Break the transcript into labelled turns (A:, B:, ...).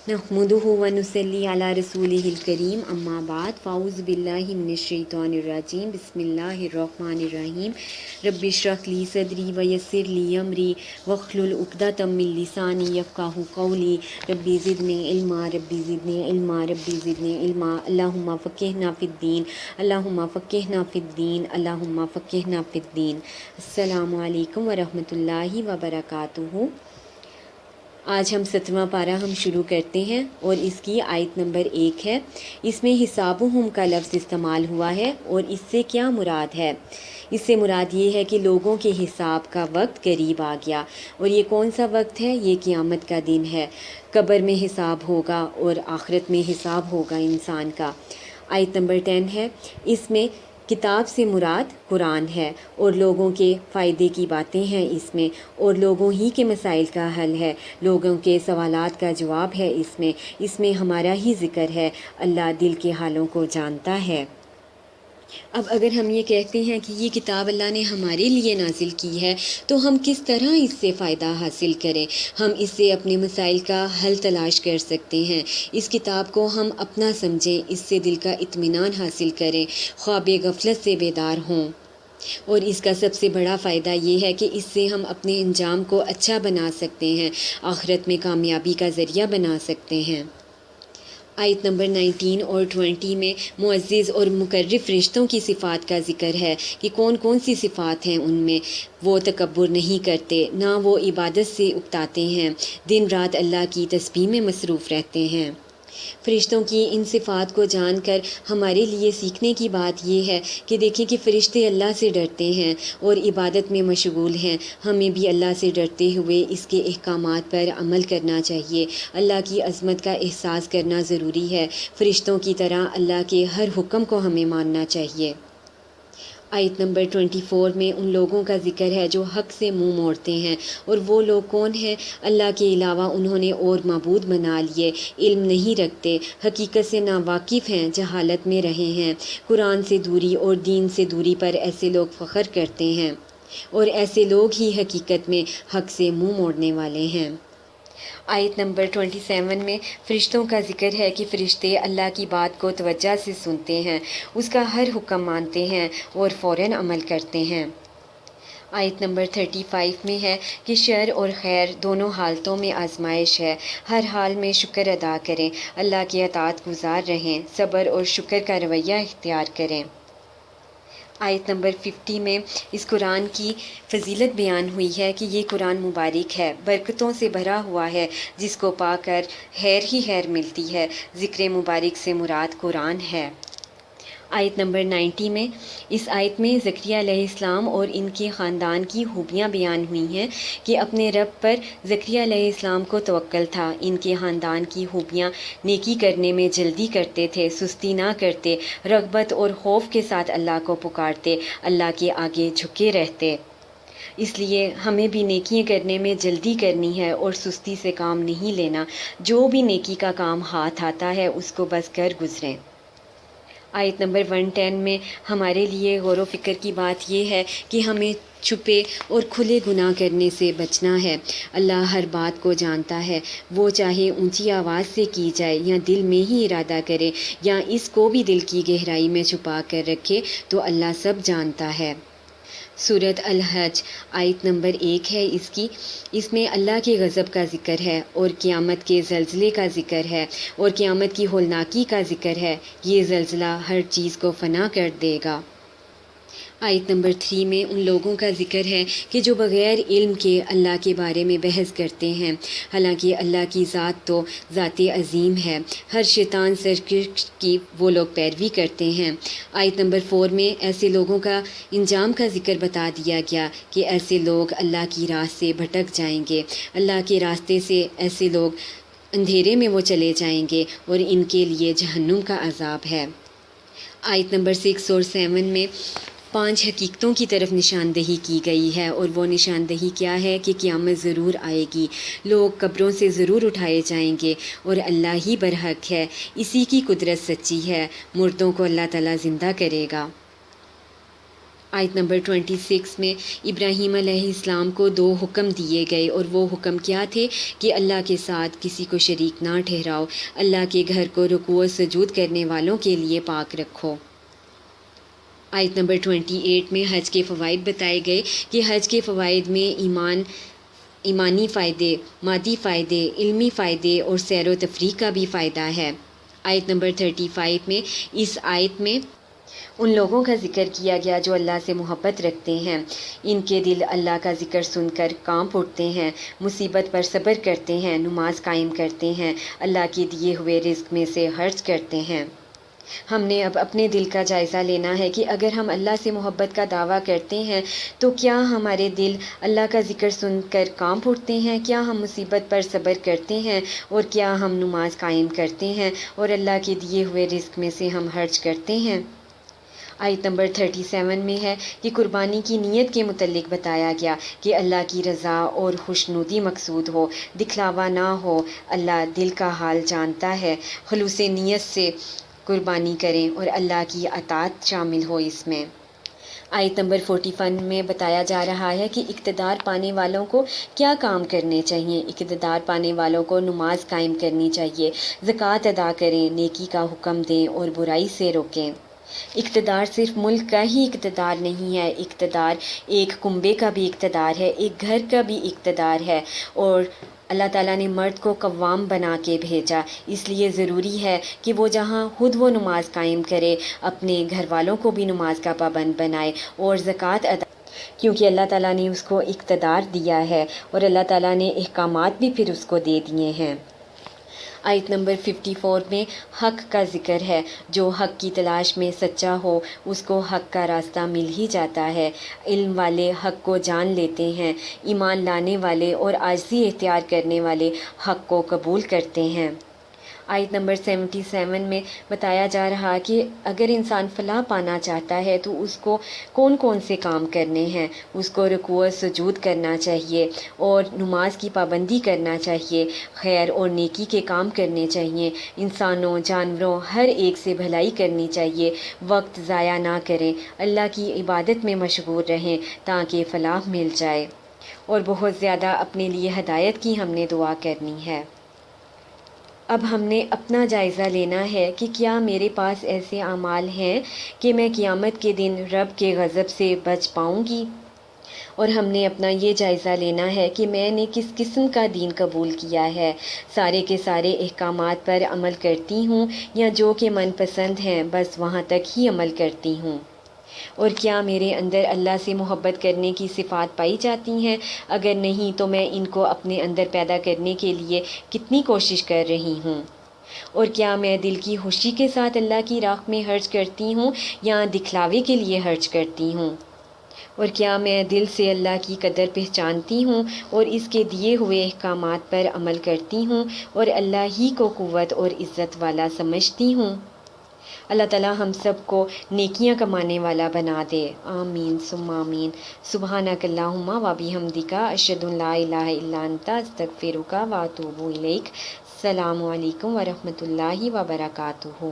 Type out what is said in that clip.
A: नहमदुहु व नुसल्ली अला रसूलिहिल करीम अम्मा बाद फ़ाऊज़ु बिल्लाहि मिनश शैतानिर रजीम बिस्मिल्लाहिर रहमानिर रहीम रब्बि इश्रह ली सदरी व यस्सिर ली अमरी वहलुल उक़दतम मिन लिसानी यफ़क़हू क़ौली रब्बि ज़िदनी इल्मा रब्बि ज़िदनी इल्मा रब्बि ज़िदनी इल्मा अल्लाहुम्मा फ़क़िहना फ़िद्दीन अल्लाहुम्मा फ़क़िहना फ़िद्दीन अल्लाहुम्मा फ़क़िहना फ़िद्दीन। अस्सलामु अलैकुम व रहमतुल्लाहि व बरकातुहू। आज हम 7वां पारा हम शुरू करते हैं और इसकी आयत नंबर 1 है। इसमें हिसाबुहुम का लफ्ज़ इस्तेमाल हुआ है और इससे क्या मुराद है? इससे मुराद ये है कि लोगों के हिसाब का वक्त करीब आ गया। और ये कौन सा वक्त है? ये क़यामत का दिन है। कब्र में हिसाब होगा और आखिरत में हिसाब होगा इंसान का। आयत नंबर 10 है। इसमें किताब से मुराद कुरान है और लोगों के फ़ायदे की बातें हैं इसमें, और लोगों ही के मसाइल का हल है, लोगों के सवालात का जवाब है इसमें हमारा ही ज़िक्र है। अल्लाह दिल के हालों को जानता है। अब अगर हम ये कहते हैं कि ये किताब अल्लाह ने हमारे लिए नाजिल की है, तो हम किस तरह इससे फ़ायदा हासिल करें? हम इससे अपने मसाइल का हल तलाश कर सकते हैं। इस किताब को हम अपना समझें, इससे दिल का इत्मीनान हासिल करें, ख्वाब गफलत से बेदार हों। और इसका सबसे बड़ा फ़ायदा ये है कि इससे हम अपने अंजाम को अच्छा बना सकते हैं, आखिरत में कामयाबी का ज़रिया बना सकते हैं। आयत नंबर 19 और 20 में मुअज़्ज़िज़ और मुकर्रब फ़रिश्तों की सिफ़ात का ज़िक्र है कि कौन कौन सी सिफ़ात हैं उनमें। वो तकब्बुर नहीं करते, ना वो इबादत से उकताते हैं, दिन रात अल्लाह की तस्बीह में मसरूफ़ रहते हैं। फ़रिश्तों की इन सिफ़ात को जानकर हमारे लिए सीखने की बात यह है कि देखें कि फ़रिश्ते अल्लाह से डरते हैं और इबादत में मशगूल हैं। हमें भी अल्लाह से डरते हुए इसके अहकामात पर अमल करना चाहिए। अल्लाह की अज़मत का एहसास करना ज़रूरी है। फ़रिश्तों की तरह अल्लाह के हर हुक्म को हमें मानना चाहिए। आयत नंबर 24 में उन लोगों का ज़िक्र है जो हक़ से मुंह मोड़ते हैं। और वो लोग कौन हैं? अल्लाह के अलावा उन्होंने और माबूद बना लिए, इल्म नहीं रखते, हकीकत से नावाकिफ़ हैं, जहालत में रहे हैं, कुरान से दूरी और दीन से दूरी पर ऐसे लोग फ़ख्र करते हैं, और ऐसे लोग ही हकीकत में हक़ से मुंह मोड़ने वाले हैं। आयत नंबर 27 में फ़रिश्तों का ज़िक्र है कि फ़रिश्ते अल्लाह की बात को तवज्जो से सुनते हैं, उसका हर हुक्म मानते हैं और फ़ौरन अमल करते हैं। आयत नंबर 35 में है कि शर और खैर दोनों हालतों में आजमाइश है, हर हाल में शुक्र अदा करें, अल्लाह की अताअत गुज़ार रहें, सब्र और शुक्र का रवैया इख्तियार करें। आयत नंबर 50 में इस कुरान की फ़जीलत बयान हुई है कि ये कुरान मुबारक है, बरकतों से भरा हुआ है, जिसको पाकर खैर ही खैर मिलती है। ज़िक्र मुबारक से मुराद कुरान है। आयत नंबर 90 में इस आयत में ज़करिया अलैहिस्सलाम और इनके ख़ानदान की खूबियाँ बयान हुई हैं कि अपने रब पर ज़करिया अलैहिस्सलाम को तवक्कल था। इनके ख़ानदान की खूबियाँ नेकी करने में जल्दी करते थे, सुस्ती ना करते, रग़बत और खौफ के साथ अल्लाह को पुकारते, अल्लाह के आगे झुके रहते। इसलिए हमें भी नेकियां करने में जल्दी करनी है और सुस्ती से काम नहीं लेना। जो भी नेकी का काम हाथ आता है उसको बस कर गुज़रें। आयत नंबर 110 में हमारे लिए गौर व फ़िक्र की बात यह है कि हमें छुपे और खुले गुनाह करने से बचना है। अल्लाह हर बात को जानता है, वो चाहे ऊंची आवाज़ से की जाए या दिल में ही इरादा करे या इसको भी दिल की गहराई में छुपा कर रखे, तो अल्लाह सब जानता है। सूरत अल-हज आयत नंबर 1 है इसमें अल्लाह के गज़ब का ज़िक्र है और क़यामत के ज़लज़ले का ज़िक्र है और क़यामत की होलनाकी का ज़िक्र है। ये ज़लज़ला हर चीज़ को फ़ना कर देगा। आयत नंबर 3 में उन लोगों का ज़िक्र है कि जो बग़ैर इल्म के अल्लाह के बारे में बहस करते हैं, हालांकि अल्लाह की ज़ात तो ज़ात अज़ीम है। हर शैतान सरकश की वो लोग पैरवी करते हैं। आयत नंबर 4 में ऐसे लोगों का इंजाम का ज़िक्र बता दिया गया कि ऐसे लोग अल्लाह की राह से भटक जाएंगे, अल्लाह के रास्ते से ऐसे लोग अंधेरे में वो चले जाएंगे और इनके लिए जहन्नुम का अज़ाब है। आयत नंबर 6 और 7 में 5 हकीकतों की तरफ निशानदही की गई है और वो निशानदही क्या है कि क़यामत ज़रूर आएगी, लोग कब्रों से ज़रूर उठाए जाएंगे और अल्लाह ही बरहक है, इसी की कुदरत सच्ची है, मुर्दों को अल्लाह ताला ज़िंदा करेगा। آیت نمبر 26 میں ابراہیم علیہ السلام کو 2 حکم دیے گئے، اور وہ حکم کیا تھے کہ اللہ کے ساتھ کسی کو شریک نہ ٹھہراؤ، اللہ کے گھر کو رکوع و سجود کرنے والوں کے لیے پاک رکھو۔ آیت نمبر 28 میں حج کے فوائد بتائے گئے کہ حج کے فوائد میں ایمانی فائدے، مادی فائدے، علمی فائدے اور سیر و تفریح کا بھی فائدہ ہے۔ آیت نمبر 35 میں اس آیت میں ان لوگوں کا ذکر کیا گیا جو اللہ سے محبت رکھتے ہیں، ان کے دل اللہ کا ذکر سن کر کانپ اٹھتے ہیں، مصیبت پر صبر کرتے ہیں، نماز قائم کرتے ہیں، اللہ کے دیے ہوئے رزق میں سے خرچ کرتے ہیں۔ ہم نے اب اپنے دل کا جائزہ لینا ہے کہ اگر ہم اللہ سے محبت کا دعویٰ کرتے ہیں تو کیا ہمارے دل اللہ کا ذکر سن کر کانپ اٹھتے ہیں؟ کیا ہم مصیبت پر صبر کرتے ہیں؟ اور کیا ہم نماز قائم کرتے ہیں اور اللہ کے دیے ہوئے رزق میں سے ہم خرچ کرتے ہیں؟ آیت نمبر 37 میں ہے کہ قربانی کی نیت کے متعلق بتایا گیا کہ اللہ کی رضا اور خوشنودی مقصود ہو، دکھلاوا نہ ہو۔ اللہ دل کا حال جانتا ہے۔ خلوص نیت سے قربانی کریں اور اللہ کی اطاعت شامل ہو اس میں۔ آیت نمبر 41 میں بتایا جا رہا ہے کہ اقتدار پانے والوں کو کیا کام کرنے چاہیے۔ اقتدار پانے والوں کو نماز قائم کرنی چاہیے، زکوٰۃ ادا کریں، نیکی کا حکم دیں اور برائی سے روکیں۔ اقتدار صرف ملک کا ہی اقتدار نہیں ہے، اقتدار ایک کنبے کا بھی اقتدار ہے، ایک گھر کا بھی اقتدار ہے، اور اللہ تعالیٰ نے مرد کو قوام بنا کے بھیجا، اس لیے ضروری ہے کہ وہ جہاں خود وہ نماز قائم کرے، اپنے گھر والوں کو بھی نماز کا پابند بنائے اور زکوٰۃ ادا، کیونکہ اللہ تعالیٰ نے اس کو اقتدار دیا ہے اور اللہ تعالیٰ نے احکامات بھی پھر اس کو دے دیے ہیں۔ آیت نمبر 54 میں حق کا ذکر ہے۔ جو حق کی تلاش میں سچا ہو اس کو حق کا راستہ مل ہی جاتا ہے۔ علم والے حق کو جان لیتے ہیں، ایمان لانے والے اور عاجزی اختیار کرنے والے حق کو قبول کرتے ہیں۔ آیت نمبر 77 میں بتایا جا رہا کہ اگر انسان فلاح پانا چاہتا ہے تو اس کو کون کون سے کام کرنے ہیں۔ اس کو رکوع و سجود کرنا چاہیے اور نماز کی پابندی کرنا چاہیے، خیر اور نیکی کے کام کرنے چاہیے، انسانوں، جانوروں، ہر ایک سے بھلائی کرنی چاہیے، وقت ضائع نہ کریں، اللہ کی عبادت میں مشغول رہیں تاکہ فلاح مل جائے، اور بہت زیادہ اپنے لیے ہدایت کی ہم نے دعا کرنی ہے۔ اب ہم نے اپنا جائزہ لینا ہے کہ کیا میرے پاس ایسے اعمال ہیں کہ میں قیامت کے دن رب کے غضب سے بچ پاؤں گی، اور ہم نے اپنا یہ جائزہ لینا ہے کہ میں نے کس قسم کا دین قبول کیا ہے، سارے کے سارے احکامات پر عمل کرتی ہوں یا جو کہ من پسند ہیں بس وہاں تک ہی عمل کرتی ہوں، اور کیا میرے اندر اللہ سے محبت کرنے کی صفات پائی جاتی ہیں؟ اگر نہیں تو میں ان کو اپنے اندر پیدا کرنے کے لیے کتنی کوشش کر رہی ہوں، اور کیا میں دل کی خوشی کے ساتھ اللہ کی راہ میں خرچ کرتی ہوں یا دکھلاوے کے لیے خرچ کرتی ہوں، اور کیا میں دل سے اللہ کی قدر پہچانتی ہوں اور اس کے دیے ہوئے احکامات پر عمل کرتی ہوں اور اللہ ہی کو قوت اور عزت والا سمجھتی ہوں۔ اللہ تعالیٰ ہم سب کو نیکیاں کمانے والا بنا دے، آمین ثم آمین۔ سبحانک اللہم و بحمدک، اشہد ان لا الہ الا انت، استغفرک و اتوب الیک۔ السلام علیکم ورحمۃ اللہ وبرکاتہ۔